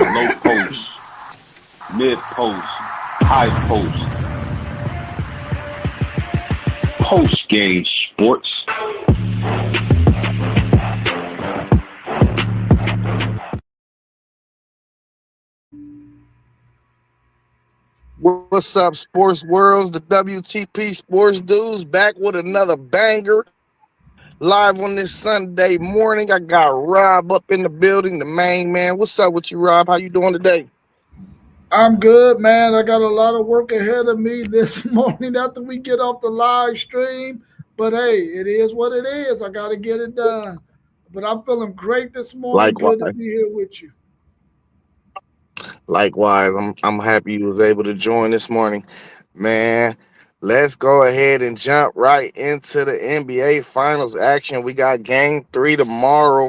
low post, mid post, high post, post game sports. What's up, sports worlds? The WTP Sports Dudes back with another banger. Live on this Sunday morning. I got Rob up in the building, the main man. What's up with you, Rob? How you doing today? I'm good, man. I got a lot of work ahead of me this morning after we get off the live stream. But hey, it is what it is. I got to get it done. But I'm feeling great this morning. Good to Likewise. be here with you. Likewise. I'm happy you was able to join this morning. Man, let's go ahead and jump right into the NBA Finals action. We got game 3 tomorrow.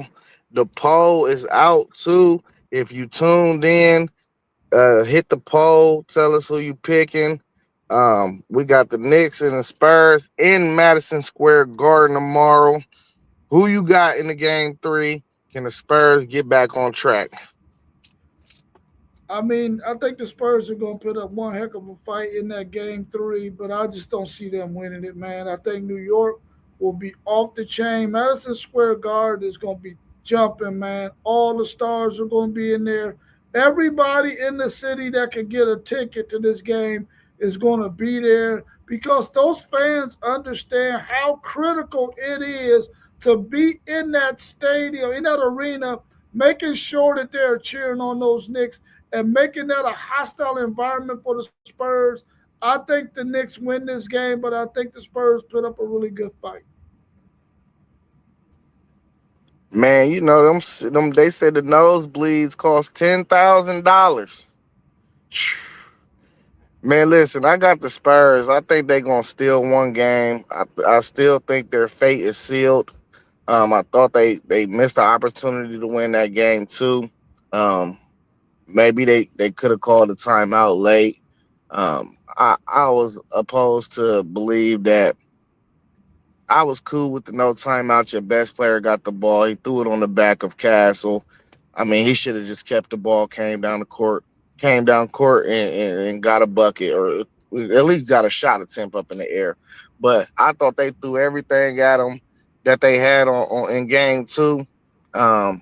The poll is out too. If you tuned in, hit the poll. Tell us who you picking. We got the Knicks and the Spurs in Madison Square Garden tomorrow. Who you got in the game 3? Can the Spurs get back on track? I mean, I think the Spurs are going to put up one heck of a fight in that game 3, but I just don't see them winning it, man. I think New York will be off the chain. Madison Square Garden is going to be jumping, man. All the stars are going to be in there. Everybody in the city that can get a ticket to this game is going to be there because those fans understand how critical it is to be in that stadium, in that arena, making sure that they're cheering on those Knicks and making that a hostile environment for the Spurs. I think the Knicks win this game, but I think the Spurs put up a really good fight. Man, you know them. They said the nosebleeds cost $10,000. Man, listen, I got the Spurs. I think they're gonna steal one game. I still think their fate is sealed. I thought they missed the opportunity to win that game too. Um, Maybe they could have called a timeout late. I was opposed to believe that. I was cool with the no timeout. Your best player got the ball. He threw it on the back of Castle. I mean, he should have just kept the ball, came down court and got a bucket or at least got a shot attempt up in the air. But I thought they threw everything at him that they had on in game 2. Um,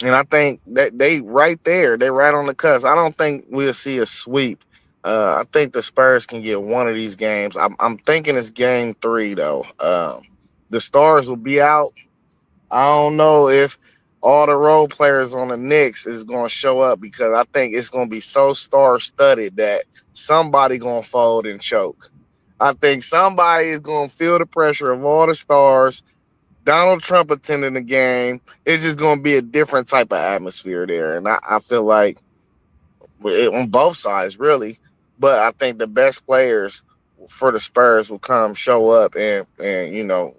and I think that they right there, they right on the cusp. I don't think we'll see a sweep. I think the Spurs can get one of these games. I'm thinking it's game 3 though. The stars will be out. I don't know if all the role players on the Knicks is going to show up because I think it's going to be so star studded that somebody going to fold and choke. I think somebody is going to feel the pressure of all the stars. Donald Trump attending the game. It's just going to be a different type of atmosphere there. And I feel like on both sides, really. But I think the best players for the Spurs will come show up and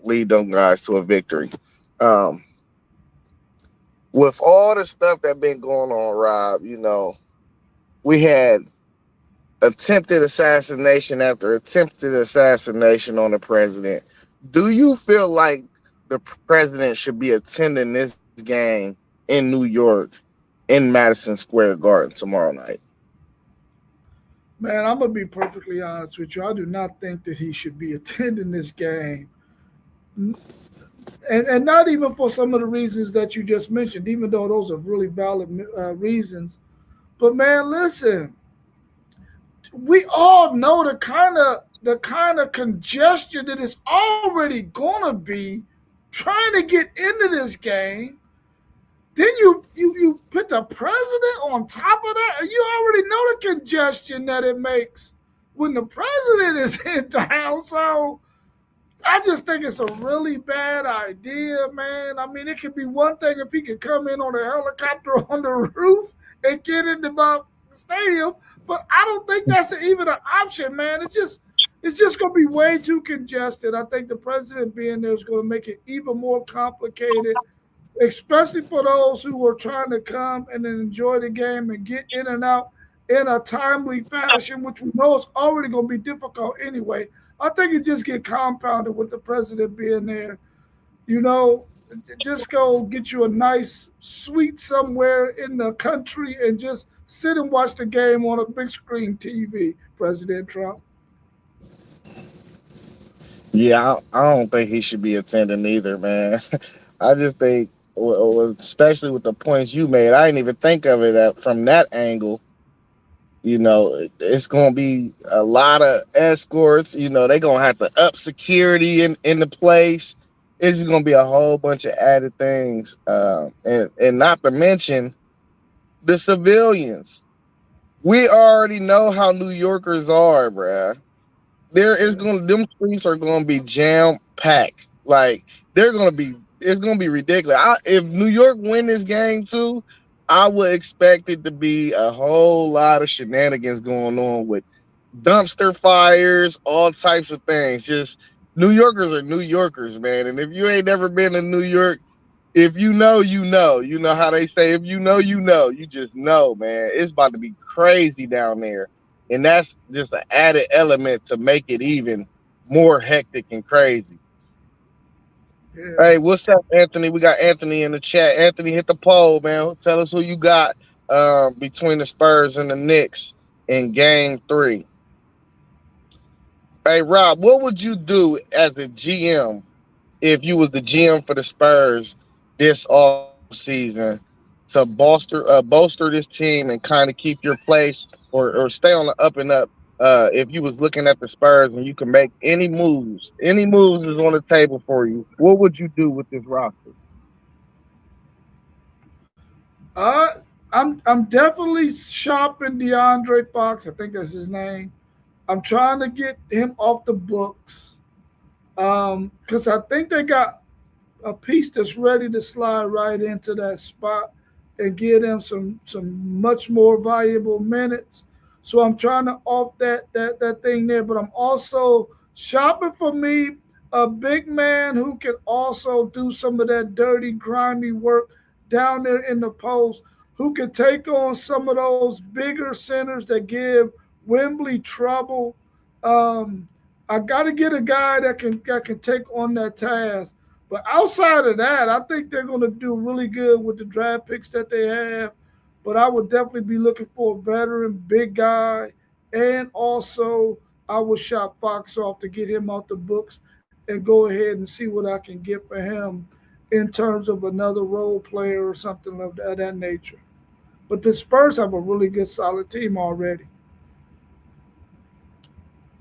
lead them guys to a victory. Um, with all the stuff that been going on, Rob, we had attempted assassination after attempted assassination on the president. Do you feel like the president should be attending this game in New York in Madison Square Garden tomorrow night? Man, I'm going to be perfectly honest with you. I do not think that he should be attending this game. And not even for some of the reasons that you just mentioned, even though those are really valid reasons. But man, listen, we all know the kind of congestion that is already gonna be trying to get into this game. Then you put the president on top of that, and you already know the congestion that it makes when the president is in town. So I just think it's a really bad idea, man. I mean, it could be one thing if he could come in on a helicopter on the roof and get into the stadium, but I don't think that's even an option, man. It's just going to be way too congested. I think the president being there is going to make it even more complicated, especially for those who are trying to come and enjoy the game and get in and out in a timely fashion, which we know is already going to be difficult anyway. I think it just get compounded with the president being there. You know, just go get you a nice suite somewhere in the country and just sit and watch the game on a big screen TV, President Trump. Yeah, I don't think he should be attending either, man. I just think, especially with the points you made, I didn't even think of it from that angle. It's going to be a lot of escorts. They're going to have to up security in the place. It's going to be a whole bunch of added things, and not to mention the civilians. We already know how New Yorkers are, bruh. Them streets are gonna be jam packed. Like it's gonna be ridiculous. If New York win this game too, I would expect it to be a whole lot of shenanigans going on with dumpster fires, all types of things. Just New Yorkers are New Yorkers, man. And if you ain't never been to New York, if you know, you know. You know how they say, if you know, you know. You just know, man. It's about to be crazy down there. And that's just an added element to make it even more hectic and crazy. Yeah. Hey, what's up, Anthony? We got Anthony in the chat. Anthony, hit the poll, man. Tell us who you got between the Spurs and the Knicks in game 3. Hey, Rob, what would you do as a GM if you was the GM for the Spurs this off season to bolster this team and kind of keep your place or stay on the up and up? If you was looking at the Spurs and you can make any moves is on the table for you. What would you do with this roster? Uh, I'm definitely shopping DeAndre Fox. I think that's his name. I'm trying to get him off the books because I think they got a piece that's ready to slide right into that spot and give them some much more valuable minutes. So I'm trying to off that thing there, but I'm also shopping for me a big man who can also do some of that dirty, grimy work down there in the post, who can take on some of those bigger centers that give Wembley trouble. Um, I got to get a guy that can take on that task. But outside of that, I think they're going to do really good with the draft picks that they have. But I would definitely be looking for a veteran, big guy, and also I would shop Fox off to get him out the books and go ahead and see what I can get for him in terms of another role player or something of that nature. But the Spurs have a really good, solid team already.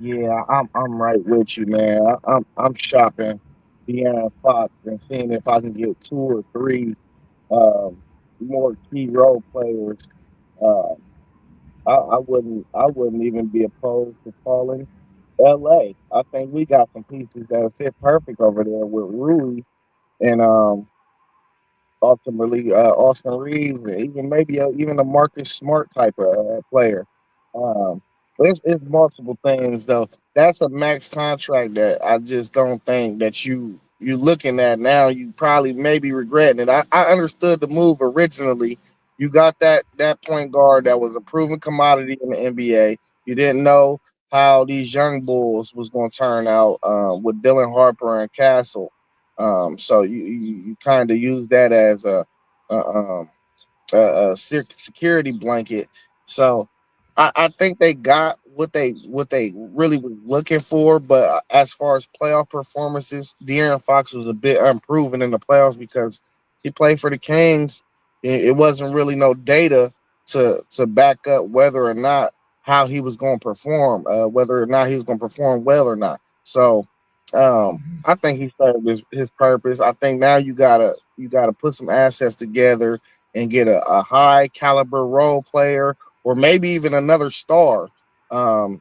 Yeah, I'm right with you, man. I'm shopping De'Aaron Fox and seeing if I can get 2 or 3 um, more key role players. Uh, I wouldn't even be opposed to calling LA. I think we got some pieces that fit perfect over there with Rui and ultimately Austin Reeves, and even maybe even a Marcus Smart type of player. Um, it's multiple things though. That's a max contract that I just don't think that you looking at now. You probably maybe regretting it. I understood the move originally. You got that point guard that was a proven commodity in the NBA. You didn't know how these young bulls was going to turn out with Dylan Harper and Castle. So you kind of use that as a, um, security blanket. So I think they got what they really was looking for. But as far as playoff performances, De'Aaron Fox was a bit unproven in the playoffs because he played for the Kings. It wasn't really no data to back up whether or not how he was going to perform, whether or not he was going to perform well or not. So I think he served his purpose. I think now you gotta put some assets together and get a high caliber role player or maybe even another star. And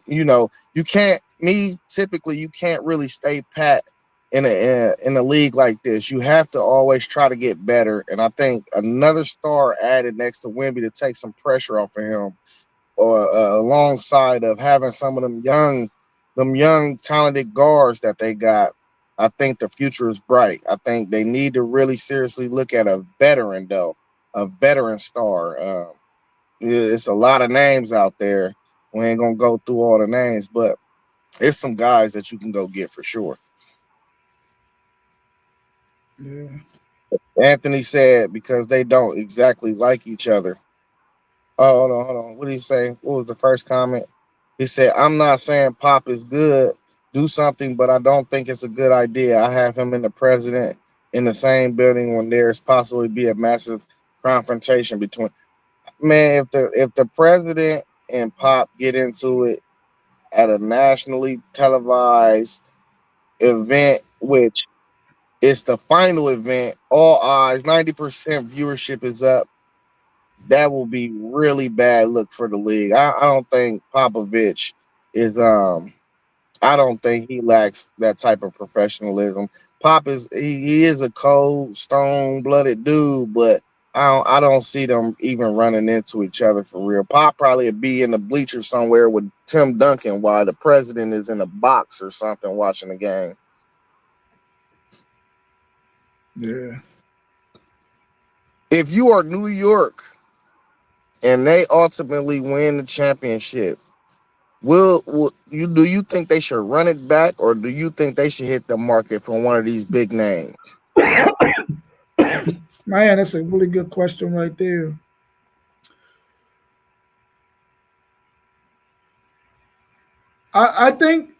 you can't me typically you can't really stay pat in a league like this. You have to always try to get better. And I think another star added next to Wimby to take some pressure off of him or alongside of having some of them young talented guards that they got. I think the future is bright. I think they need to really seriously look at a veteran though, a veteran star. It's a lot of names out there. We ain't gonna go through all the names, but it's some guys that you can go get for sure. Yeah. Anthony said because they don't exactly like each other. Oh, hold on. What did he say? What was the first comment? He said, I'm not saying Pop is good, do something, but I don't think it's a good idea. I have him and the president in the same building when there's possibly be a massive confrontation between man, if the president and Pop get into it at a nationally televised event, which is the final event, all eyes, 90% viewership is up. That will be really bad look for the league. I don't think Popovich is I don't think he lacks that type of professionalism. Pop is he is a cold, stone blooded dude, but I don't see them even running into each other for real. Pop probably would be in the bleachers somewhere with Tim Duncan while the president is in a box or something watching the game. Yeah. If you are New York and they ultimately win the championship, will you do you think they should run it back or do you think they should hit the market for one of these big names? Man, that's a really good question right there. I think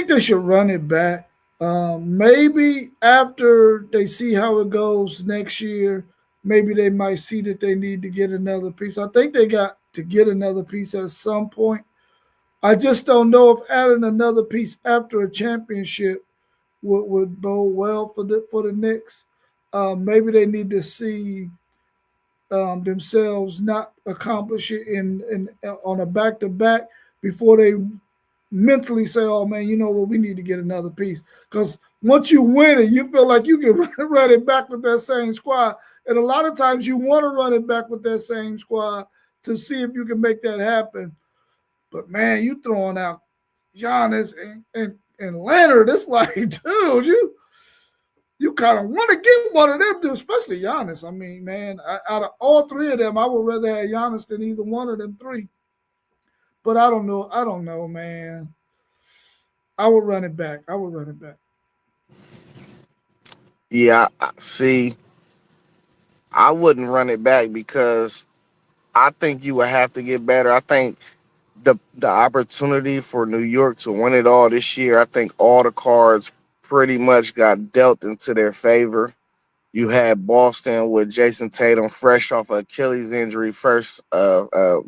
they should run it back. Maybe after they see how it goes next year, maybe they might see that they need to get another piece. I think they got to get another piece at some point. I just don't know if adding another piece after a championship would bode well for the Knicks. Maybe they need to see themselves not accomplish it in on a back to back before they mentally say, "Oh man, you know what? We need to get another piece." Because once you win it, you feel like you can run it back with that same squad, and a lot of times you want to run it back with that same squad to see if you can make that happen. But man, you throwing out Giannis and Leonard, it's like, dude, you kind of want to get one of them, dude, especially Giannis. I mean, man, out of all three of them, I would rather have Giannis than either one of them three. But I don't know. I don't know, man. I would run it back. I would run it back. Yeah, see, I wouldn't run it back because I think you would have to get better. I think the opportunity for New York to win it all this year, I think all the cards pretty much got dealt into their favor. You had Boston with Jason Tatum fresh off of Achilles injury, first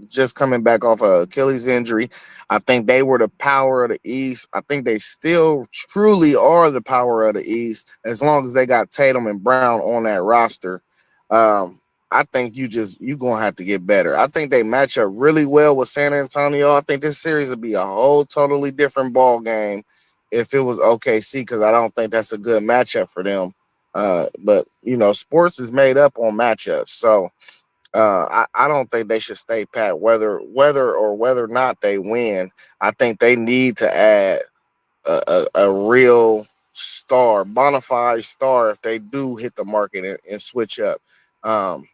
just coming back off of Achilles injury. I think they were the power of the East. I think they still truly are the power of the East as long as they got Tatum and Brown on that roster. Um, I think you gonna have to get better. I think they match up really well with San Antonio. I think this series would be a whole totally different ball game if it was OKC because I don't think that's a good matchup for them. But sports is made up on matchups, so I don't think they should stay pat whether or not they win. I think they need to add a real star, bona fide star, if they do hit the market and switch up. Um,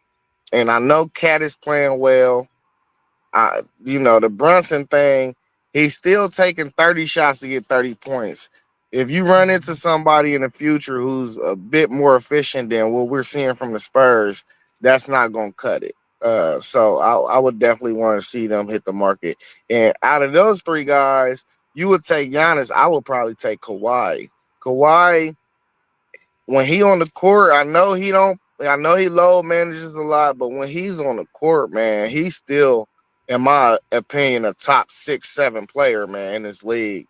and I know Cat is playing well. The Brunson thing, he's still taking 30 shots to get 30 points. If you run into somebody in the future who's a bit more efficient than what we're seeing from the Spurs, that's not going to cut it. So I would definitely want to see them hit the market. And out of those three guys, you would take Giannis. I would probably take Kawhi. Kawhi, when he on the court, I know he don't. I know he low manages a lot, but when he's on the court, man, he's still, in my opinion, a top 6, 7 player, man, in this league.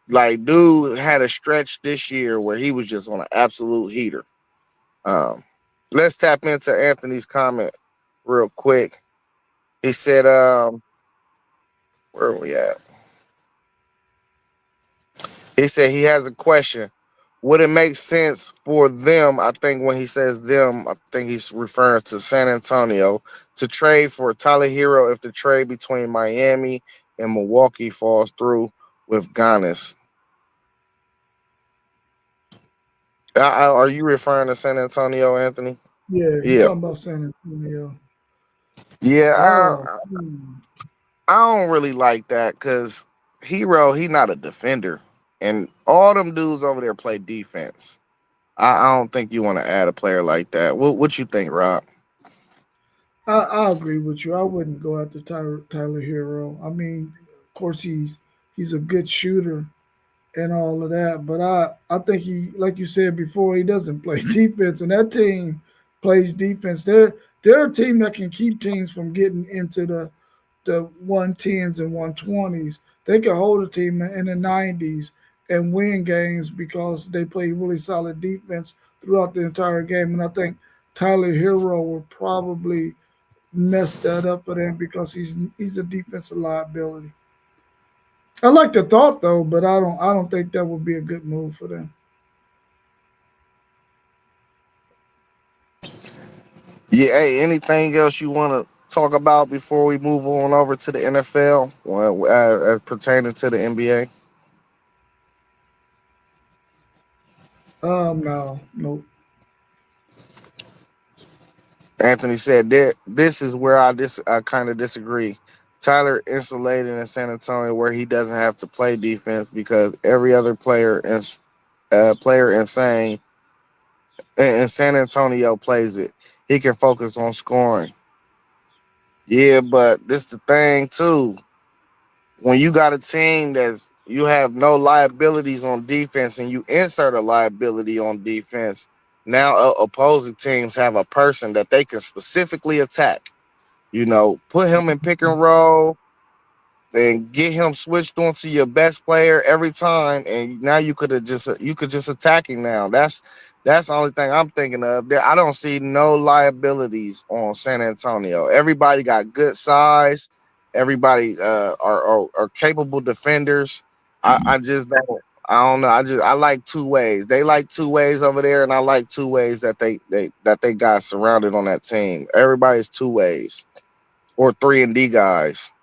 Like, dude had a stretch this year where he was just on an absolute heater. Um, let's tap into Anthony's comment real quick. He said, where are we at? He said he has a question. Would it make sense for them? I think when he says them, I think he's referring to San Antonio to trade for Tyler Hero if the trade between Miami and Milwaukee falls through with Giannis. Are you referring to San Antonio, Anthony? Yeah, he's Yeah, talking about San Antonio. yeah. Oh, I don't really like that because Hero, he not a defender, and all them dudes over there play defense. I don't think you want to add a player like that. What you think, Rob? I agree with you. I wouldn't go after Tyler Hero. I mean, of course he's a good shooter and all of that, but I think he, like you said before, he doesn't play defense, and that team plays defense. They're a team that can keep teams from getting into the 110s and 120s. They can hold a team in the 90s and win games because they play really solid defense throughout the entire game. And I think Tyler Hero will probably mess that up for them because he's a defensive liability. I like the thought though, but I don't think that would be a good move for them. Yeah. Hey, anything else you want to talk about before we move on over to the NFL, as pertaining to the NBA? No, no. Anthony said that this is where I kind of disagree. Tyler insulated in San Antonio where he doesn't have to play defense because every other player in San Antonio plays it. He can focus on scoring. Yeah, but this the thing too. When you got a team that's you have no liabilities on defense and you insert a liability on defense, now opposing teams have a person that they can specifically attack. Put him in pick and roll and get him switched onto your best player every time, and now you could just attack him now. That's the only thing I'm thinking of. I don't see no liabilities on San Antonio. Everybody got good size. Everybody are capable defenders. I just don't. I don't know. I like two ways. They like two ways over there, and I like two ways that they got surrounded on that team. Everybody's two ways or 3-and-D guys.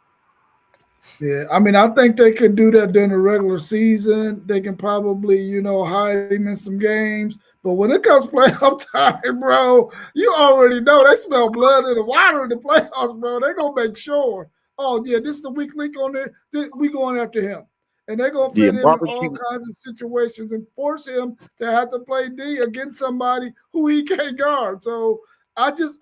Yeah, I mean, I think they could do that during the regular season. They can probably, hide him in some games. But when it comes playoff time, bro, you already know they smell blood in the water in the playoffs, bro. They gonna make sure. Oh yeah, this is the weak link on there. We going after him, and they gonna Yeah, put him in all barbecue. kinds of situations and force him to have to play D against somebody who he can't guard. So I think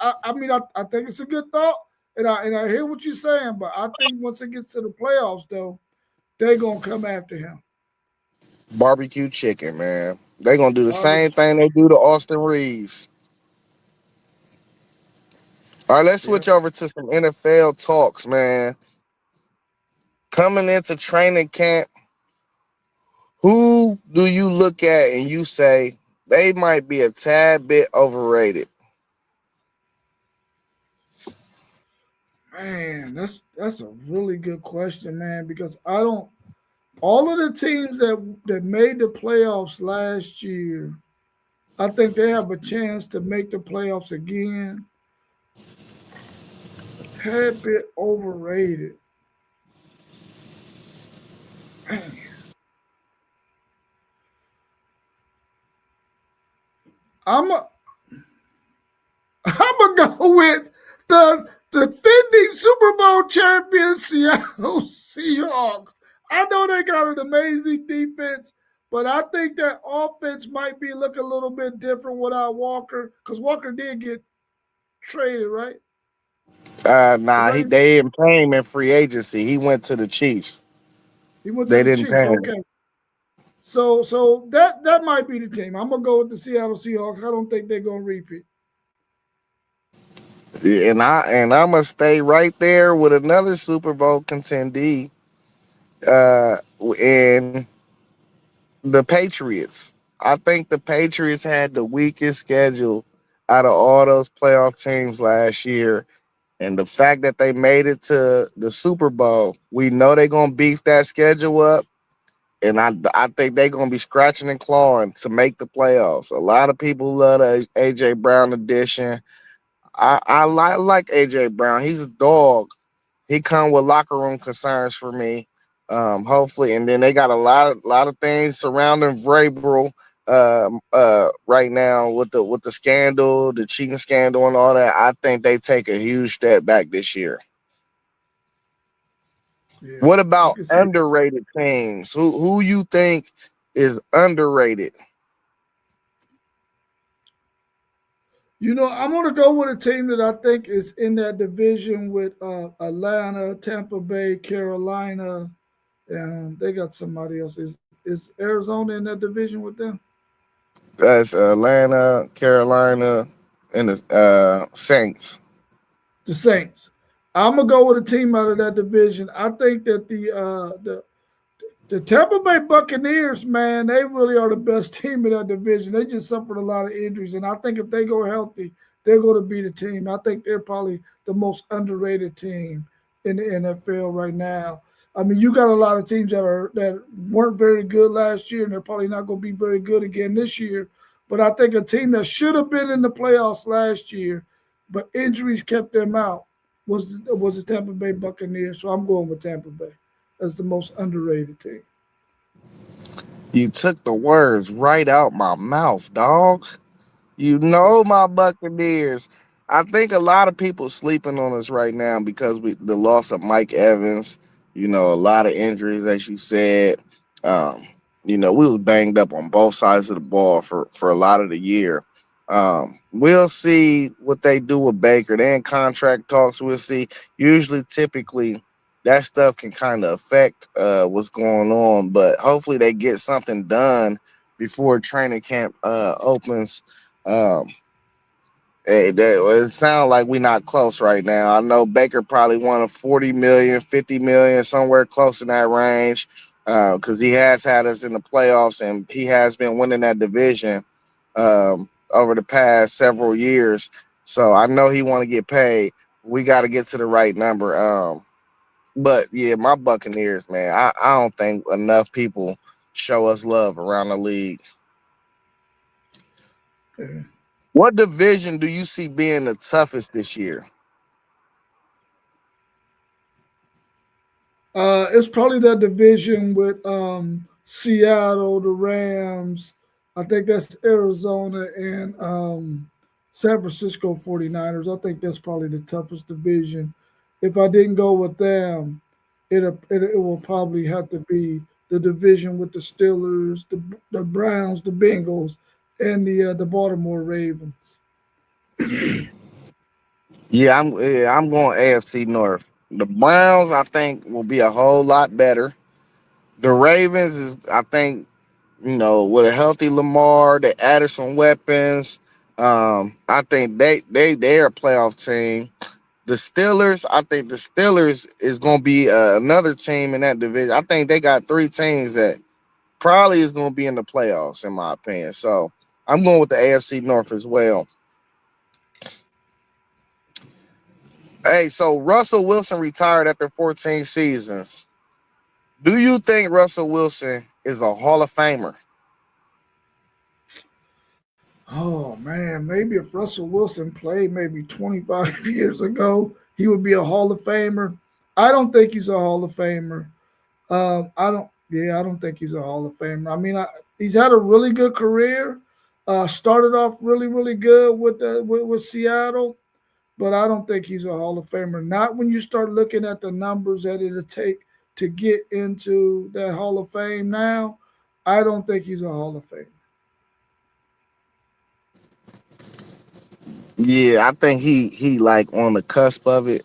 it's a good thought. And I hear what you're saying, but I think once it gets to the playoffs, though, they're gonna come after him. Barbecue chicken, man. They gonna do the same Barbecue. thing they do to Austin Reeves. All right, let's Yeah. switch over to some NFL talks, man. Coming into training camp, who do you look at and you say they might be a tad bit overrated? Man, that's a really good question, man, because I don't all of the teams that made the playoffs last year, I think they have a chance to make the playoffs again. Tad bit overrated. Man, I'm a, I'm gonna go with the defending Super Bowl champion Seattle Seahawks. I know they got an amazing defense, but I think that offense might be looking a little bit different without Walker because Walker did get traded, right? Nah, Right? they didn't pay him in free agency. He went to the Chiefs. He went to They the didn't pay Chiefs. him. Okay, so that might be the team. I'm gonna go with the Seattle Seahawks. I don't think they're gonna repeat. Yeah, and I'm gonna stay right there with another Super Bowl contendee, uh, in the Patriots. I think the Patriots had the weakest schedule out of all those playoff teams last year. And the fact that they made it to the Super Bowl, we know they're gonna beef that schedule up. And I think they're gonna be scratching and clawing to make the playoffs. A lot of people love the AJ Brown addition. I like AJ Brown. He's a dog. He come with locker room concerns for me. Hopefully, and then they got a lot of things surrounding Vrabel right now with the scandal, the cheating scandal, and all that. I think they take a huge step back this year. Yeah, What I about can see that. underrated teams? Who you think is underrated? I'm going to go with a team that I think is in that division with Atlanta, Tampa Bay, Carolina, and they got somebody else. Is Arizona in that division with them? That's Atlanta, Carolina, and the Saints. The Saints. I'm gonna go with a team out of that division. I think that the Tampa Bay Buccaneers, man, they really are the best team in that division. They just suffered a lot of injuries, and I think if they go healthy, they're going to be the team. I think they're probably the most underrated team in the NFL right now. I mean, you got a lot of teams that weren't very good last year, and they're probably not going to be very good again this year. But I think a team that should have been in the playoffs last year, but injuries kept them out, was the Tampa Bay Buccaneers. So I'm going with Tampa Bay as the most underrated team. You took the words right out my mouth, dog. You know my Buccaneers. I think a lot of people sleeping on us right now because the loss of Mike Evans. A lot of injuries, as you said. Um, we was banged up on both sides of the ball for a lot of the year. We'll see what they do with Baker. They in contract talks. We'll see. Usually, typically, that stuff can kind of affect what's going on, but hopefully they get something done before training camp opens. um, it sounds like we're not close right now. I know Baker probably wanted 40 million, 50 million, somewhere close in that range, because he has had us in the playoffs and he has been winning that division over the past several years. So I know he want to get paid. We got to get to the right number. But yeah, my Buccaneers, man, I don't think enough people show us love around the league. What division do you see being the toughest this year? It's probably that division with Seattle, the Rams. I think that's Arizona and San Francisco 49ers. I think that's probably the toughest division. If I didn't go with them, it will probably have to be the division with the Steelers, the Browns, the Bengals, and the Baltimore Ravens. Yeah, I'm going AFC North. The Browns, I think, will be a whole lot better. The Ravens is, I think, with a healthy Lamar, they added some weapons. I think they're a playoff team. The Steelers, I think the Steelers is going to be another team in that division. I think they got three teams that probably is going to be in the playoffs, in my opinion. So I'm going with the AFC North as well. Hey, so Russell Wilson retired after 14 seasons. Do you think Russell Wilson is a Hall of Famer? Oh man, maybe if Russell Wilson played maybe 25 years ago, he would be a Hall of Famer. I don't think he's a Hall of Famer. I don't. Yeah, I don't think he's a Hall of Famer. I mean, he's had a really good career. Started off really, really good with Seattle, but I don't think he's a Hall of Famer. Not when you start looking at the numbers that it'll take to get into that Hall of Fame. Now, I don't think he's a Hall of Famer. Yeah, I think he like on the cusp of it.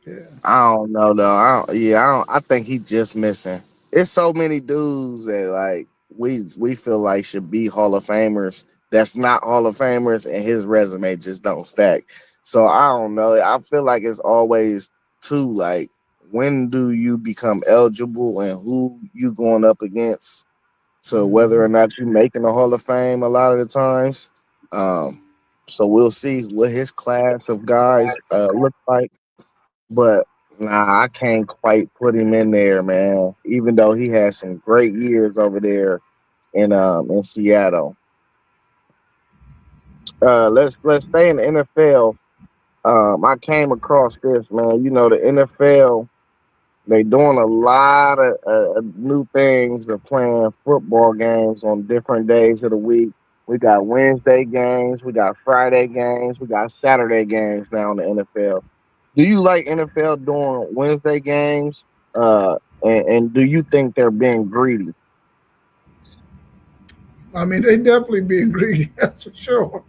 Yeah. I don't know though. I think he just missing. It's so many dudes that like we feel like should be Hall of Famers that's not Hall of Famers and his resume just don't stack. So I don't know. I feel like it's always too like when do you become eligible and who you going up against to whether or Mhm. not you making the Hall of Fame a lot of the times. Um, so we'll see what his class of guys look like. But nah, I can't quite put him in there, man. Even though he had some great years over there in Seattle. Let's stay in the NFL. I came across this, man. The NFL, they doing a lot of new things of playing football games on different days of the week. We got Wednesday games, we got Friday games, we got Saturday games now in the NFL. Do you like NFL doing Wednesday games? And do you think they're being greedy? I mean, they definitely being greedy. That's for sure.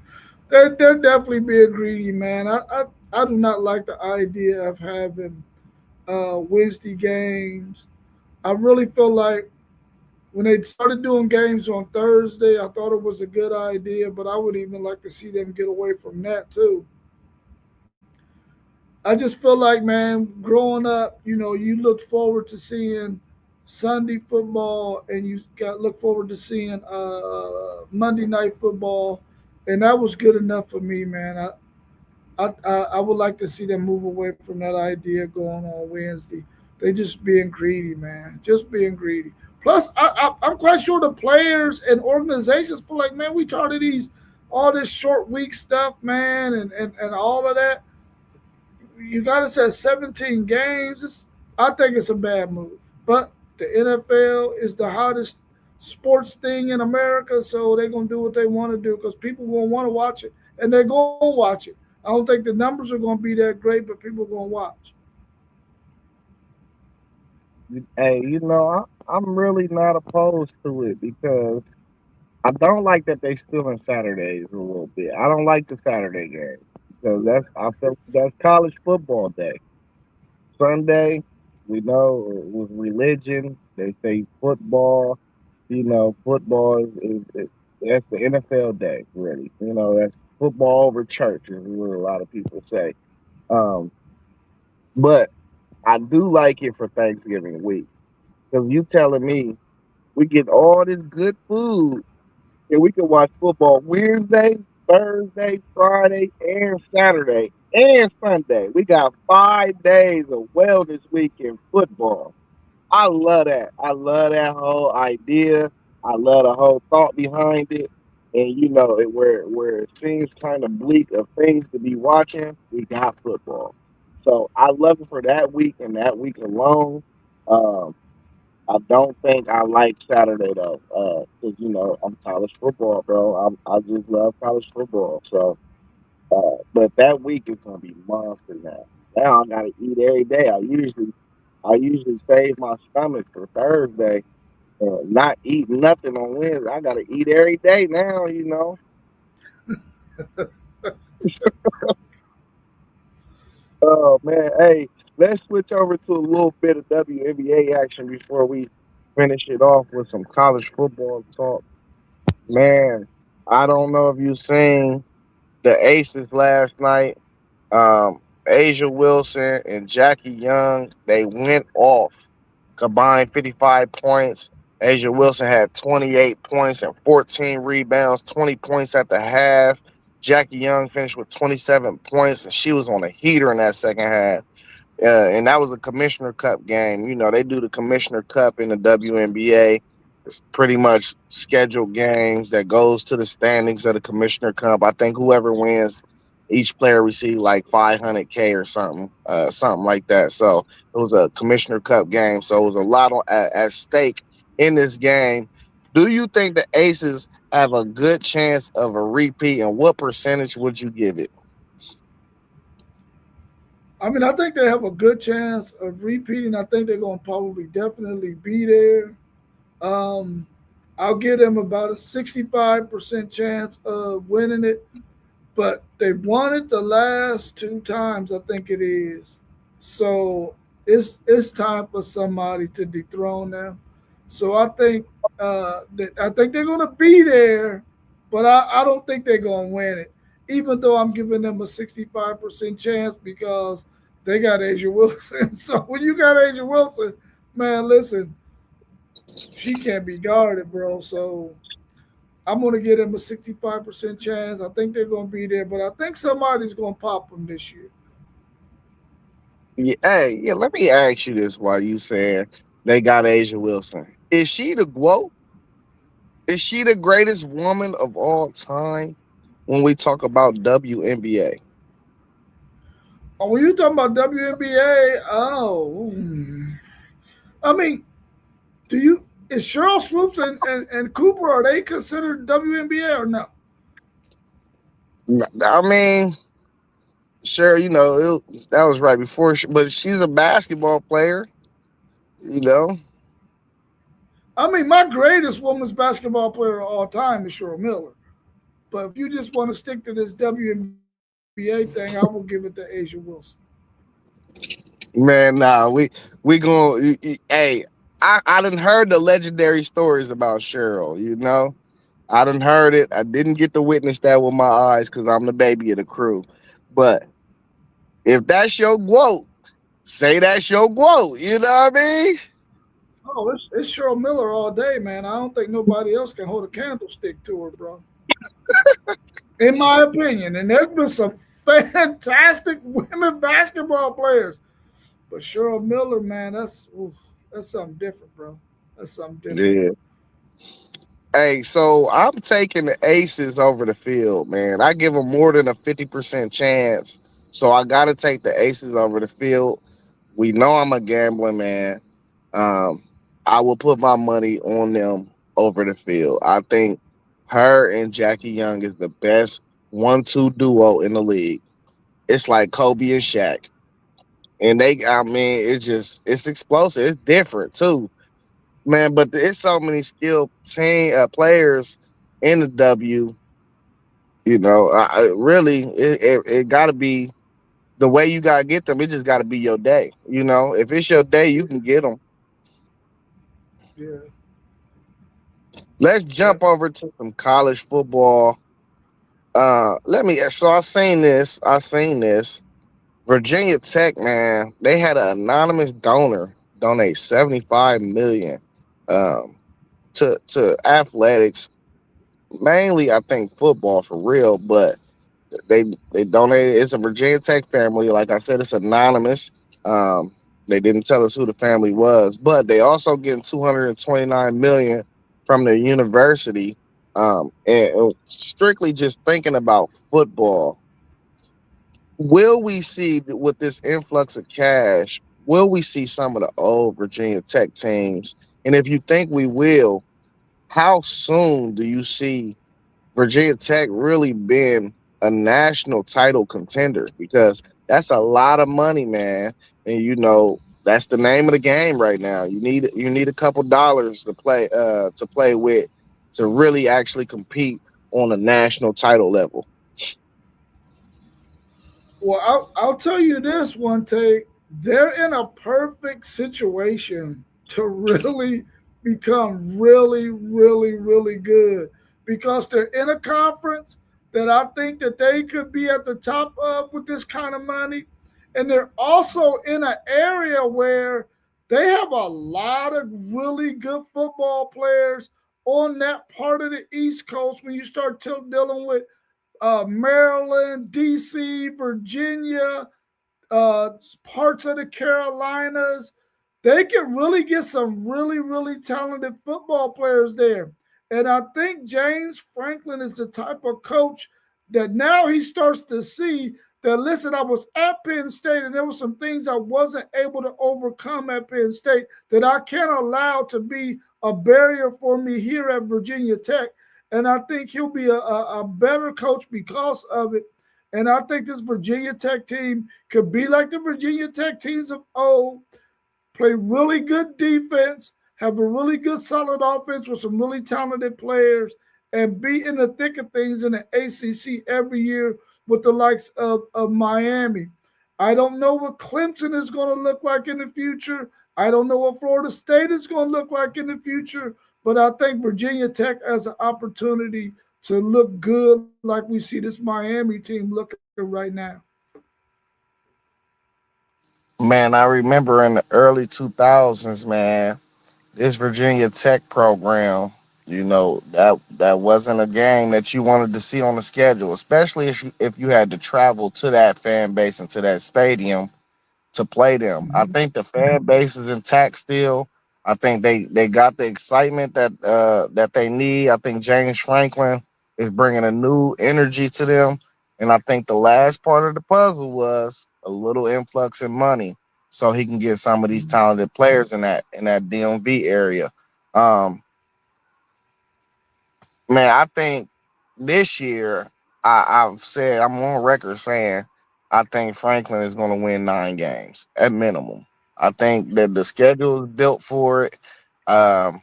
They're definitely being greedy, man. I do not like the idea of having Wednesday games. I really feel like when they started doing games on Thursday, I thought it was a good idea, but I would even like to see them get away from that too. I just feel like, man, growing up, you look forward to seeing Sunday football, and you got look forward to seeing Monday night football, and that was good enough for me, man. I would like to see them move away from that idea going on Wednesday. They just being greedy, man. Just being greedy. Plus, I'm quite sure the players and organizations feel like, man, we tired of these all this short week stuff, man, and all of that. You got us at 17 games. I think it's a bad move. But the NFL is the hottest sports thing in America, so they're gonna do what they want to do because people gonna want to watch it, and they're gonna watch it. I don't think the numbers are gonna be that great, but people are gonna watch. Hey, I'm really not opposed to it because I don't like that they still in Saturdays a little bit. I don't like the Saturday game because I feel that's college football day. Sunday, we know it was religion. They say football. Football is that's the NFL day, really. That's football over church is what a lot of people say. Um, but I do like it for Thanksgiving week because you telling me we get all this good food and we can watch football Wednesday, Thursday, Friday, and Saturday and Sunday. We got 5 days of wellness week in football. I love that. I love that whole idea. I love the whole thought behind it. And where it seems kind of bleak of things to be watching, we got football. So I love it for that week and that week alone. Um, I don't think I like Saturday though, because I'm college football, bro. I just love college football. So, but that week is gonna be monster now. Now I gotta eat every day. I usually save my stomach for Thursday and not eat nothing on Wednesday. I gotta eat every day now. Oh man, hey, let's switch over to a little bit of WNBA action before we finish it off with some college football talk. Man, I don't know if you seen the Aces last night. Asia Wilson and Jackie Young, they went off. Combined 55 points. Asia Wilson had 28 points and 14 rebounds, 20 points at the half. Jackie Young finished with 27 points, and she was on a heater in that second half. And that was a Commissioner Cup game. They do the Commissioner Cup in the WNBA. It's pretty much scheduled games that goes to the standings of the Commissioner Cup. I think whoever wins, each player receives like 500K or something like that. So it was a Commissioner Cup game. So it was a lot at stake in this game. Do you think the Aces have a good chance of a repeat, and what percentage would you give it? I mean, I think they have a good chance of repeating. I think they're gonna probably definitely be there. Um, I'll give them about a 65% chance of winning it, but they won it the last two times, I think it is. So it's time for somebody to dethrone them. So I think they're gonna be there, but I don't think they're gonna win it. Even though I'm giving them a 65% chance because they got Asia Wilson. So when you got Asia Wilson, man, listen, she can't be guarded, bro. So I'm going to give them a 65% chance. I think they're going to be there, but I think somebody's going to pop them this year. Yeah, hey, yeah. Let me ask you this: while you saying they got Asia Wilson, is she the GOAT? Is she the greatest woman of all time when we talk about WNBA? Oh, when you talking about WNBA, I mean, do you is Cheryl Swoops and Cooper, are they considered WNBA or no? I mean, sure, that was right before, but she's a basketball player. You know, I mean, my greatest women's basketball player of all time is Cheryl Miller. But if you just want to stick to this WNBA thing, I will give it to Asia Wilson. Man, nah, we going. Hey, I done heard the legendary stories about Cheryl. You know, I done heard it. I didn't get to witness that with my eyes because I'm the baby of the crew. But if that's your quote, say that's your quote. You know what I mean? Oh, it's Cheryl Miller all day, man. I don't think nobody else can hold a candlestick to her, bro. In my opinion. And there's been some fantastic women basketball players. But Cheryl Miller, man, that's something different, bro. That's something different. Yeah. Hey, so I'm taking the Aces over the field, man. I give them more than a 50% chance. So I got to take the Aces over the field. We know I'm a gambling man. Um, I will put my money on them over the field. I think her and Jackie Young is the best 1-2 duo in the league. It's like Kobe and Shaq. And I mean, it's explosive. It's different too, man. But it's so many skilled team players in the W. You know, really, it got to be the way you got to get them. It just got to be your day. You know, if it's your day, you can get them. Yeah. Let's Yeah. jump over to some college football. Let me. So I seen this. Virginia Tech, man, they had an anonymous donor donate 75 million to athletics, mainly I think football for real, but they donated. It's a Virginia Tech family. Like I said, it's anonymous. Um, they didn't tell us who the family was, but they also getting 229 million from the university. And strictly just thinking about football, will we see with this influx of cash? Will we see some of the old Virginia Tech teams? And if you think we will, how soon do you see Virginia Tech really been a national title contender? Because that's a lot of money, man. And you know that's the name of the game right now. You need a couple dollars to play with to really actually compete on a national title level. Well, I'll tell you this one take. They're in a perfect situation to really become really, really, really good because they're in a conference that I think that they could be at the top of with this kind of money. And they're also in an area where they have a lot of really good football players on that part of the East Coast when you start dealing with Maryland, D.C., Virginia, parts of the Carolinas. They can really get some really, really talented football players there. And I think James Franklin is the type of coach that now he starts to see that, listen, I was at Penn State and there were some things I wasn't able to overcome at Penn State that I can't allow to be a barrier for me here at Virginia Tech. And I think he'll be a better coach because of it. And I think this Virginia Tech team could be like the Virginia Tech teams of old, play really good defense, have a really good solid offense with some really talented players, and be in the thick of things in the ACC every year with the likes of Miami. I don't know what Clemson is going to look like in the future. I don't know what Florida State is going to look like in the future, but I think Virginia Tech has an opportunity to look good like we see this Miami team looking right now. Man, I remember in the early 2000s, man, this Virginia Tech program, you know, that wasn't a game that you wanted to see on the schedule, especially if you had to travel to that fan base and to that stadium to play them. I Mhm. think the fan base is intact still. I think they got the excitement that they need. I think James Franklin is bringing a new energy to them, and I think the last part of the puzzle was a little influx in money, so he can get some of these talented players in that DMV area. Um, Man, I think this year I'm on record saying I think Franklin is going to win 9 games at minimum. I think that the schedule is built for it. Um,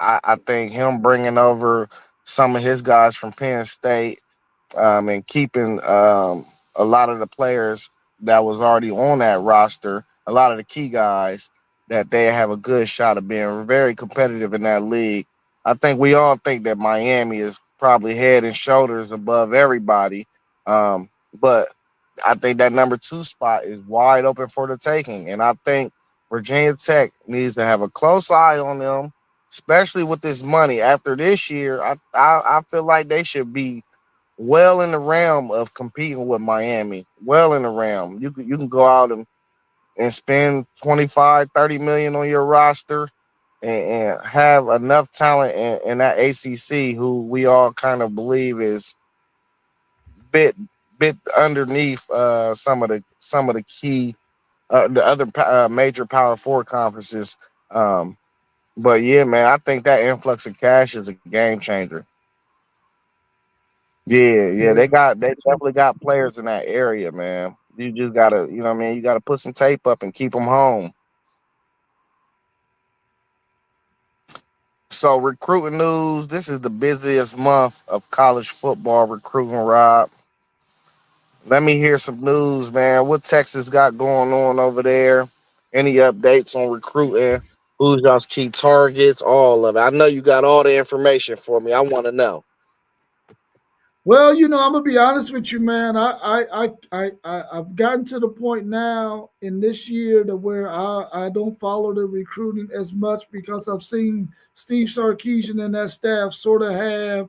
I think him bringing over some of his guys from Penn State, and keeping a lot of the players that was already on that roster, a lot of the key guys, that they have a good shot of being very competitive in that league. I think we all think that Miami is probably head and shoulders above everybody, but I think that number two spot is wide open for the taking, and I think Virginia Tech needs to have a close eye on them, especially with this money. After this year, I feel like they should be well in the realm of competing with Miami. Well in the realm. You can go out and spend 25, 30 million on your roster, and have enough talent in that ACC, who we all kind of believe is bit bit underneath some of the key the other major Power Four conferences. Um, but yeah, man, I think that influx of cash is a game changer. Yeah, Yeah. they definitely got players in that area, man. You just gotta, you know what I mean, you gotta put some tape up and keep them home. So recruiting news. This is the busiest month of college football recruiting, Rob. Let me hear some news, man. What Texas got going on over there? Any updates on recruiting? Who's y'all's key targets? All of it. I know you got all the information for me. I want to know. Well, I'm gonna be honest with you, man. I've gotten to the point now in this year to where I don't follow the recruiting as much because I've seen Steve Sarkisian and that staff sort of have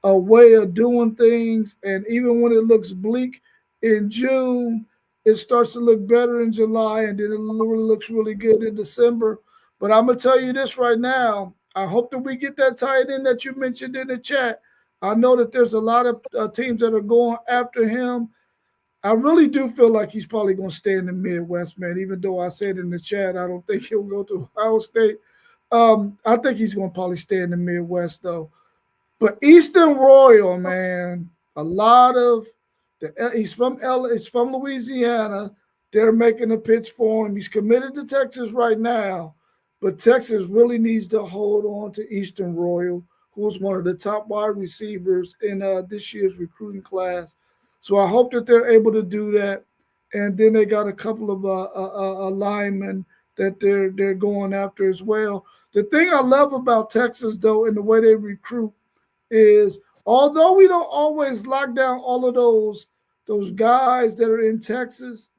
a way of doing things, and even when it looks bleak in June, it starts to look better in July, and then it really looks really good in December. But I'm gonna tell you this right now. I hope that we get that tight end that you mentioned in the chat. I know that there's a lot of teams that are going after him. I really do feel like he's probably going to stay in the Midwest, man. Even though I said in the chat, I don't think he'll go to Ohio State. I think he's going to probably stay in the Midwest, though. But Eastern Royal, man, a lot of he's from he's from Louisiana. They're making a pitch for him. He's committed to Texas right now, but Texas really needs to hold on to Eastern Royal, who's one of the top wide receivers in this year's recruiting class. So I hope that they're able to do that. And then they got a couple of linemen that they're going after as well. The thing I love about Texas, though, and the way they recruit is although we don't always lock down all of those guys that are in Texas,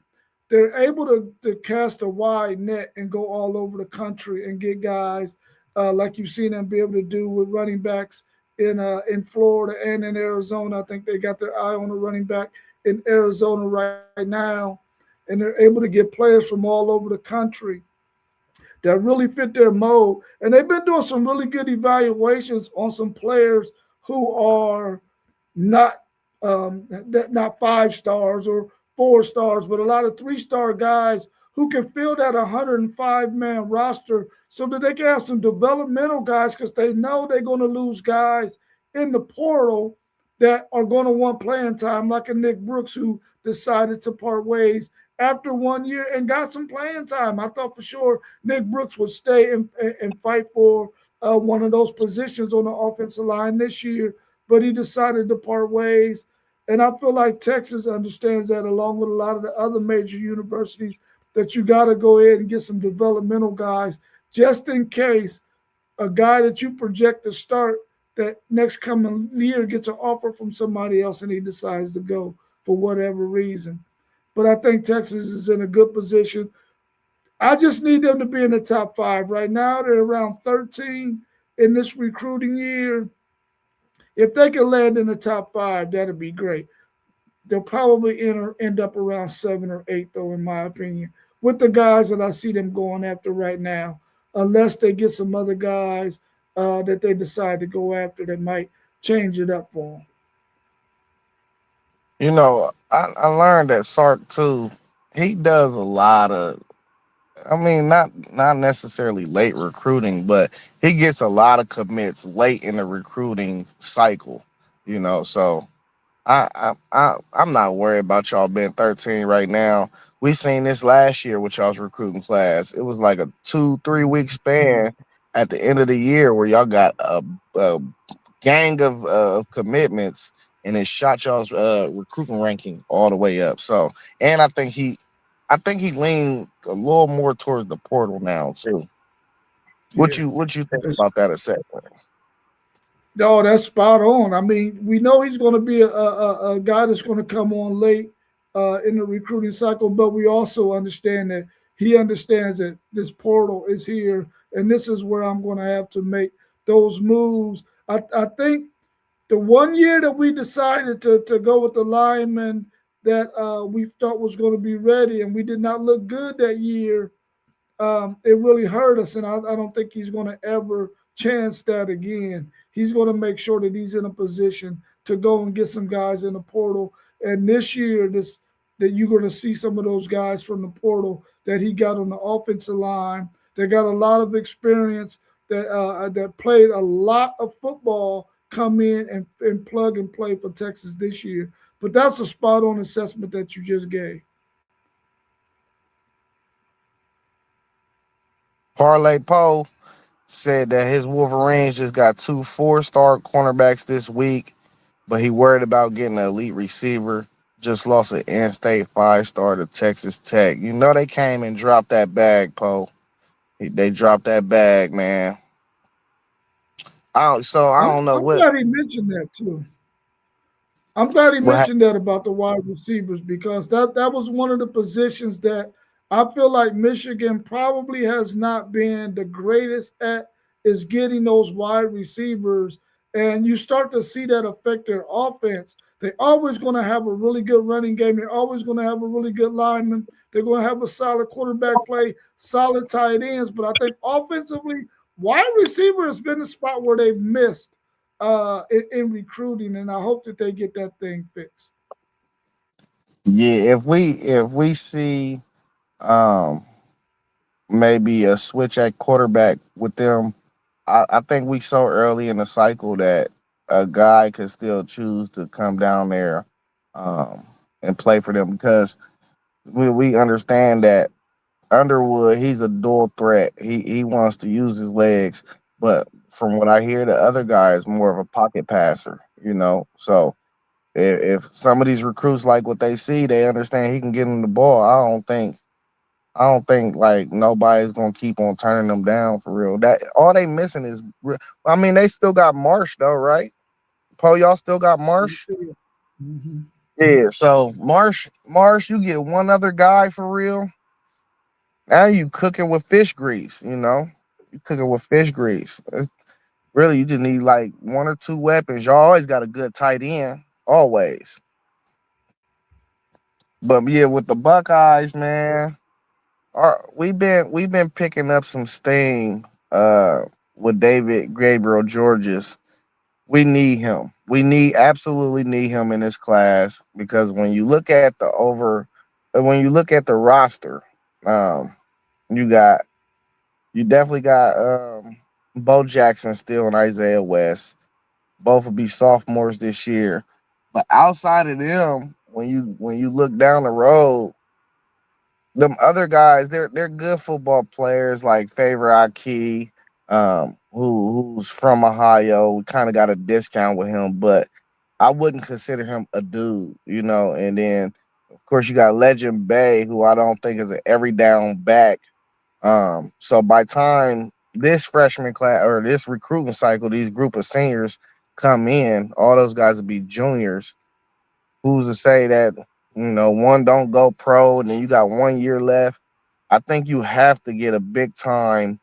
they're able to cast a wide net and go all over the country and get guys like you've seen them be able to do with running backs in Florida and in Arizona. I think they got their eye on a running back in Arizona right now, and they're able to get players from all over the country that really fit their mold. And they've been doing some really good evaluations on some players who are not not 5 stars or 4 stars, but a lot of 3-star guys who can fill that 105-man roster so that they can have some developmental guys because they know they're going to lose guys in the portal that are going to want playing time, like a Nick Brooks who decided to part ways after 1 year and got some playing time. I thought for sure Nick Brooks would stay and fight for one of those positions on the offensive line this year, but he decided to part ways. And I feel like Texas understands that, along with a lot of the other major universities, that you got to go ahead and get some developmental guys just in case a guy that you project to start that next coming year gets an offer from somebody else and he decides to go for whatever reason. But I think Texas is in a good position. I just need them to be in the top 5. Right now, they're around 13 in this recruiting year. If they can land in the top 5, that'd be great. They'll probably end up around 7 or 8, though, in my opinion, with the guys that I see them going after right now, unless they get some other guys that they decide to go after that might change it up for them. You know, I learned that Sark too. He does a lot of. I mean, not necessarily late recruiting, but he gets a lot of commits late in the recruiting cycle. So I'm not worried about y'all being 13 right now. We seen this last year with y'all's recruiting class. It was like a 2-3 week span at the end of the year where y'all got a gang of commitments, and it shot y'all's recruiting ranking all the way up. So, and I think he leaned a little more towards the portal now too. Yeah. What you think That's, about that assessment? no, that's spot on. I mean, we know he's going to be a guy that's going to come on late in the recruiting cycle, but we also understand that he understands that this portal is here, and this is where I'm going to have to make those moves. I think the one year that we decided to go with the lineman that we thought was going to be ready, and we did not look good that year, it really hurt us. And I don't think he's going to ever chance that again. He's going to make sure that he's in a position to go and get some guys in the portal. And this year, that you're going to see some of those guys from the portal that he got on the offensive line. They got a lot of experience that played a lot of football come in and plug and play for Texas this year. But that's a spot on assessment that you just gave. Parlay Poe said that his Wolverines just got two four-star cornerbacks this week, but he worried about getting an elite receiver. Just lost an in-state five-star to Texas Tech. You know they came and dropped that bag, Poe. They dropped that bag, man. I I'm don't know I'm what glad he mentioned that too. I'm glad he what mentioned that about the wide receivers because that was one of the positions that I feel like Michigan probably has not been the greatest at is getting those wide receivers. And you start to see that affect their offense. They're always going to have a really good running game. They're always going to have a really good lineman. They're going to have a solid quarterback play, solid tight ends. But I think offensively, wide receiver has been the spot where they've missed in recruiting, and I hope that they get that thing fixed. yeah, if we see um maybe a switch at quarterback with them, I think we so early in the cycle that a guy could still choose to come down there um and play for them because we understand that Underwood, he's a dual threat. He wants to use his legs, but from what I hear, the other guy is more of a pocket passer. So if some of these recruits like what they see, they understand he can get them the ball. I don't think like nobody's gonna keep on turning them down for real. That all they missing is, I mean, they still got Marsh though, right? Poe, y'all still got Marsh. Mm-hmm. Yeah, so Marsh, you get one other guy for real. Now you cooking with fish grease, You cooking with fish grease. Really, you just need like one or two weapons. Y'all always got a good tight end, always. But yeah, with the Buckeyes, man, we've been picking up some steam with David Gabriel Georges. We need him. We absolutely need him in this class because when you look at the roster, um, you got you definitely got Bo Jackson still and Isaiah West. Both will be sophomores this year. But outside of them, when you look down the road, them other guys, they're good football players like Favor Aki, who's from Ohio. We kind of got a discount with him, but I wouldn't consider him a dude. And then of course you got Legend Bay, who I don't think is an every down back. So by time this freshman class or this recruiting cycle, these group of seniors come in, all those guys will be juniors. Who's to say that one don't go pro and then you got 1 year left? I think you have to get a big time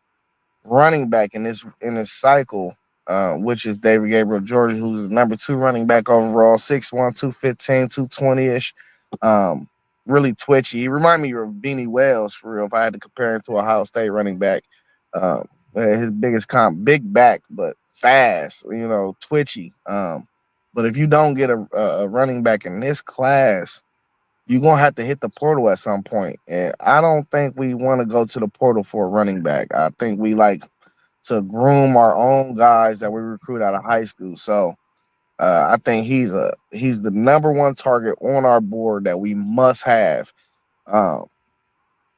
running back in this cycle, which is David Gabriel George, who's the number two running back overall, 6'1", 215, 220-ish. Um, really twitchy. He remind me of Beanie Wells for real. If I had to compare him to a Ohio State running back, his biggest comp, big back but fast. Twitchy. But if you don't get a running back in this class, you're gonna have to hit the portal at some point. And I don't think we want to go to the portal for a running back. I think we like to groom our own guys that we recruit out of high school. So I think he's the number one target on our board that we must have. Um,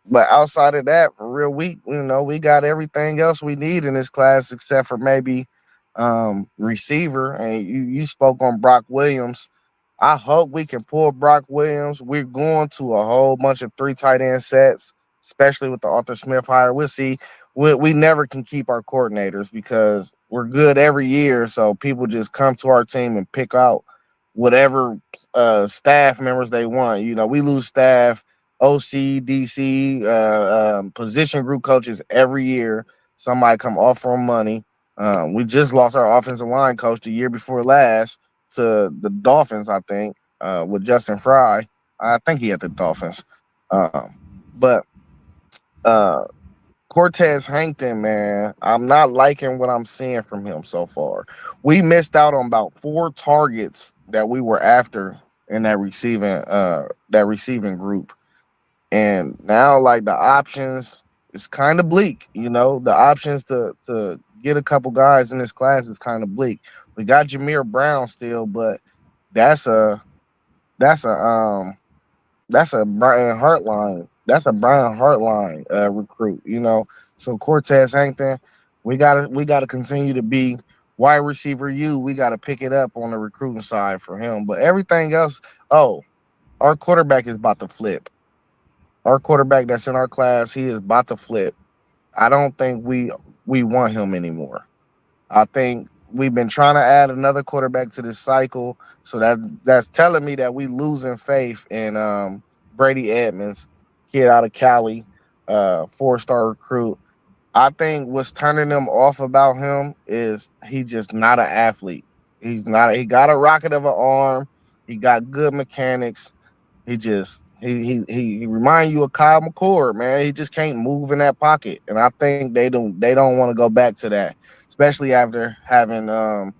but outside of that, for real, we got everything else we need in this class except for maybe receiver, and you spoke on Brock Williams. I hope we can pull Brock Williams. We're going to a whole bunch of three tight end sets, especially with the Arthur Smith hire. We'll see. We never can keep our coordinators because we're good every year. So people just come to our team and pick out whatever staff members they want. You know, we lose staff, OC, DC, position group coaches every year. Somebody come offer them money. We just lost our offensive line coach the year before last to the Dolphins, I think, with Justin Fry. I think he had the Dolphins. But uh, Cortez Hankton, man, I'm not liking what I'm seeing from him so far. We missed out on about 4 targets that we were after in that receiving group. And now like the options is kind of bleak, you know. The options to get a couple guys in this class is kind of bleak. We got Jameer Brown still, but that's a that's a that's a Brian Hartline. That's a Brian Hartline recruit, you know. So Cortez Hankton, we gotta continue to be wide receiver you. We gotta pick it up on the recruiting side for him. But everything else, oh, our quarterback is about to flip. Our quarterback that's in our class, he is about to flip. I don't think we want him anymore. I think we've been trying to add another quarterback to this cycle, so that's telling me that we losing faith in Brady Edmonds, kid out of Cali, 4-star recruit. I think what's turning them off about him is he just not an athlete. He's not. He got a rocket of an arm. He got good mechanics. He remind you of Kyle McCord, man. He just can't move in that pocket, and I think they don't want to go back to that, especially after having a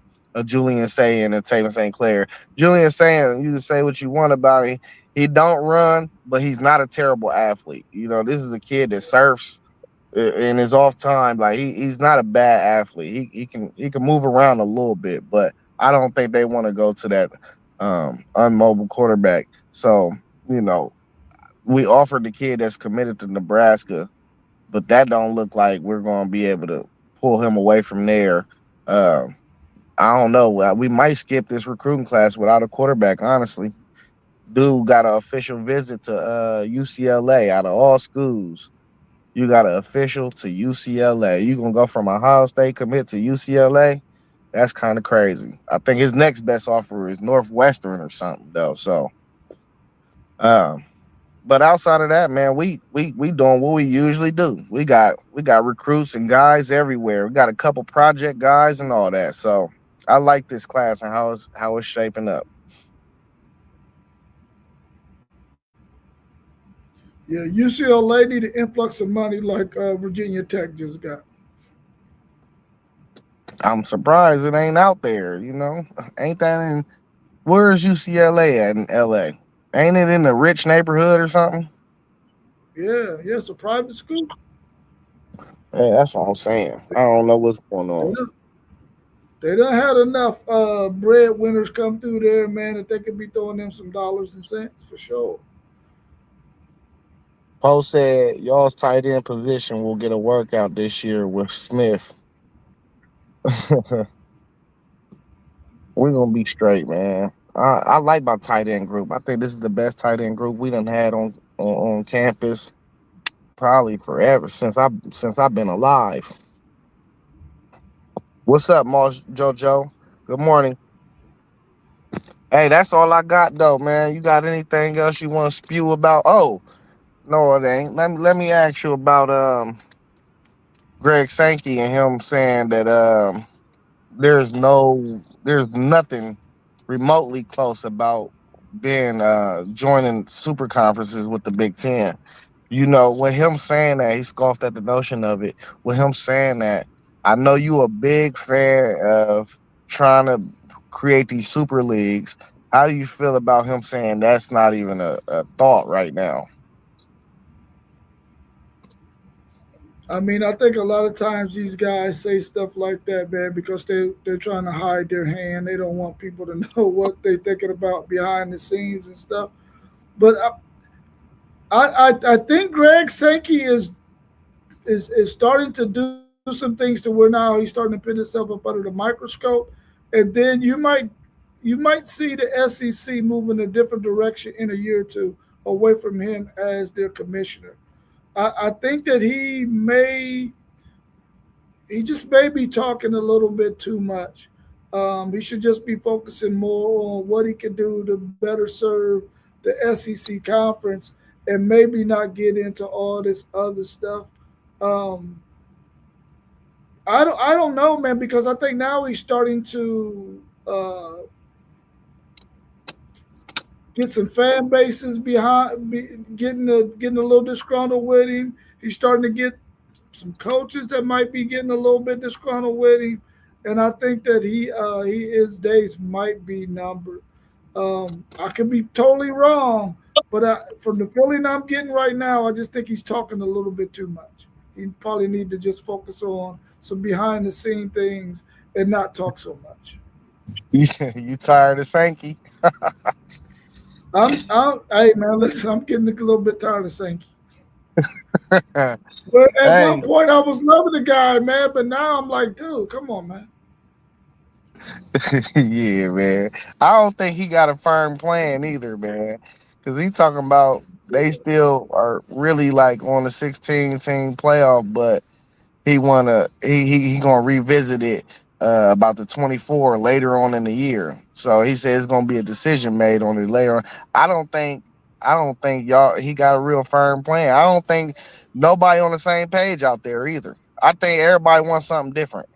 Julian Saying and Taylor St. Clair. Julian Saying, you can say what you want about him. He don't run, but he's not a terrible athlete. You know, this is a kid that surfs in his off time. Like he's not a bad athlete. He can move around a little bit, but I don't think they want to go to that unmobile quarterback. So you know, we offered the kid that's committed to Nebraska, but that don't look like we're going to be able to pull him away from there. Um, I don't know. We might skip this recruiting class without a quarterback. Honestly, dude got an official visit to UCLA out of all schools. You got an official to UCLA. You gonna go from Ohio State commit to UCLA? That's kind of crazy. I think his next best offer is Northwestern or something though. So, um, but outside of that, man, we doing what we usually do. We got recruits and guys everywhere. We got a couple project guys and all that. So I like this class and how it's shaping up. Yeah, UCLA need an influx of money like Virginia Tech just got. I'm surprised it ain't out there. You know, ain't that in where's UCLA at in LA? Ain't it in a rich neighborhood or something? Yeah, it's a private school. Yeah, that's what I'm saying. I don't know what's going They on. done, they done had enough breadwinners come through there, man, that they could be throwing them some dollars and cents for sure. Post said y'all's tight end position will get a workout this year with Smith. We're gonna be straight, man. I like my tight end group. I think this is the best tight end group we done had on campus probably forever since I've been alive. What's up, Moss JoJo? Good morning. Hey, that's all I got though, man. You got anything else you want to spew about? Oh, no, it ain't. Let me ask you about Greg Sankey and him saying that there's nothing remotely close about being joining super conferences with the Big Ten. You know, with him saying that, he scoffed at the notion of it. With him saying that, I know you a big fan of trying to create these super leagues. How do you feel about him saying that's not even a thought right now? I mean, I think a lot of times these guys say stuff like that, man, because they're trying to hide their hand. They don't want people to know what they're thinking about behind the scenes and stuff. But I think Greg Sankey is starting to do some things to where now he's starting to put himself up under the microscope, and then you might see the SEC move in a different direction in a year or two away from him as their commissioner. I think that he just may be talking a little bit too much. He should just be focusing more on what he can do to better serve the SEC conference and maybe not get into all this other stuff. Um, I don't know, man, because I think now he's starting to get some fan bases behind, getting a little disgruntled with him. He's starting to get some coaches that might be getting a little bit disgruntled with him, and I think that his days might be numbered. I could be totally wrong, but from the feeling I'm getting right now, I just think he's talking a little bit too much. He probably need to just focus on some behind the scene things and not talk so much. You tired of Sankey? Hey man, listen, I'm getting a little bit tired of Sankey. Hey, But at one point, I was loving the guy, man. But now I'm like, dude, come on, man. yeah, man. I don't think he got a firm plan either, man. Because he talking about they still are really like on the 16-team playoff, but he gonna revisit it about the 24 later on in the year. So he says it's gonna be a decision made on it later on. I don't think he got a real firm plan. I don't think nobody on the same page out there either. I think everybody wants something different.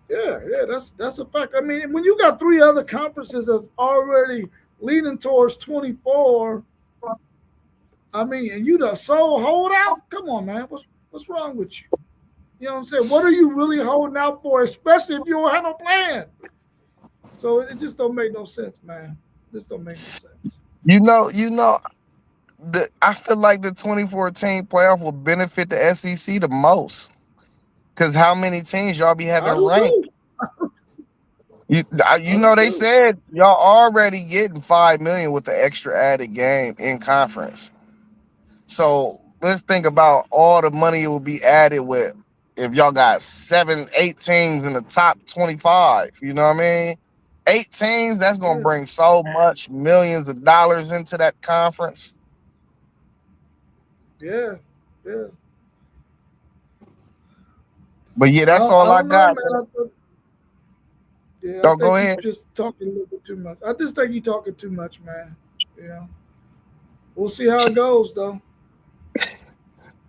Yeah, that's a fact. I mean, when you got three other conferences that's already leaning towards 24, I mean, and you the sole holdout. Come on, man. What's wrong with you? You know what I'm saying? What are you really holding out for, especially if you don't have no plan? So it just don't make no sense, man. This don't make no sense. You know, I feel like the 2014 playoff will benefit the SEC the most. Because how many teams y'all be having ranked? You know they said y'all already getting $5 million with the extra added game in conference. So let's think about all the money it will be added with if y'all got 7, 8 teams in the top 25. You know what I mean? 8 teams, that's gonna bring so much millions of dollars into that conference. Yeah. But yeah, that's all I got. Yeah, Don't go ahead. Just talking a little bit too much. I just think you're talking too much, man. You know, we'll see how it goes, though.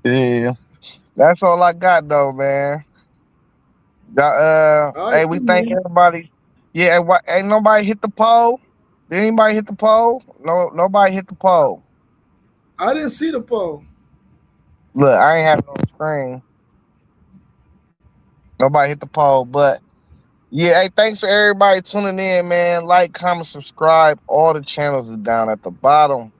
Yeah, that's all I got, though, man. Hey, we thank everybody. Yeah, ain't nobody hit the poll. Did anybody hit the poll? No, nobody hit the poll. I didn't see the poll. Look, I ain't have it on the screen. Nobody hit the poll, but yeah, hey, thanks for everybody tuning in, man. Like, comment, subscribe. All the channels are down at the bottom.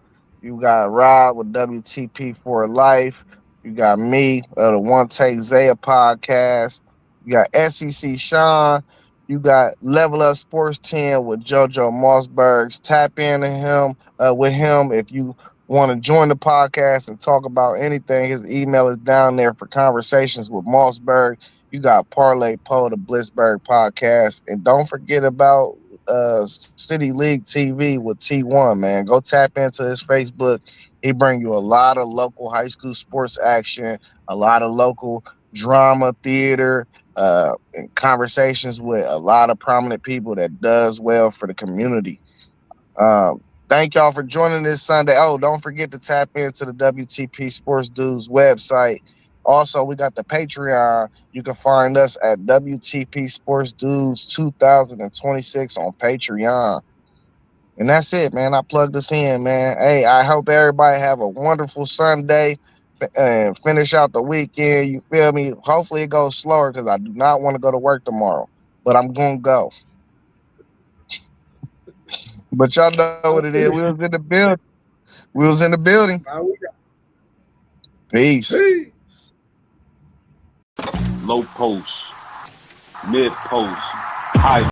You got Rob with WTP for Life. You got me, the One Take Zaya podcast. You got SEC Sean. You got Level Up Sports 10 with JoJo Mossbergs. Tap into him with him if you want to join the podcast and talk about anything. His email is down there for conversations with Mossberg. You got Parlay Poe, the Blitzberg podcast. And don't forget about City League TV with T1, man. Go tap into his Facebook. He bring you a lot of local high school sports action, a lot of local drama, theater, and conversations with a lot of prominent people that does well for the community. Thank y'all for joining this Sunday. Oh, don't forget to tap into the WTP Sports Dudes website. Also, we got the Patreon. You can find us at WTP Sports Dudes 2026 on Patreon. And that's it, man. I plugged us in, man. Hey, I hope everybody have a wonderful Sunday and finish out the weekend. You feel me? Hopefully it goes slower because I do not want to go to work tomorrow. But I'm going to go. But y'all know what it is. We was in the building. Peace. Low post, mid post, high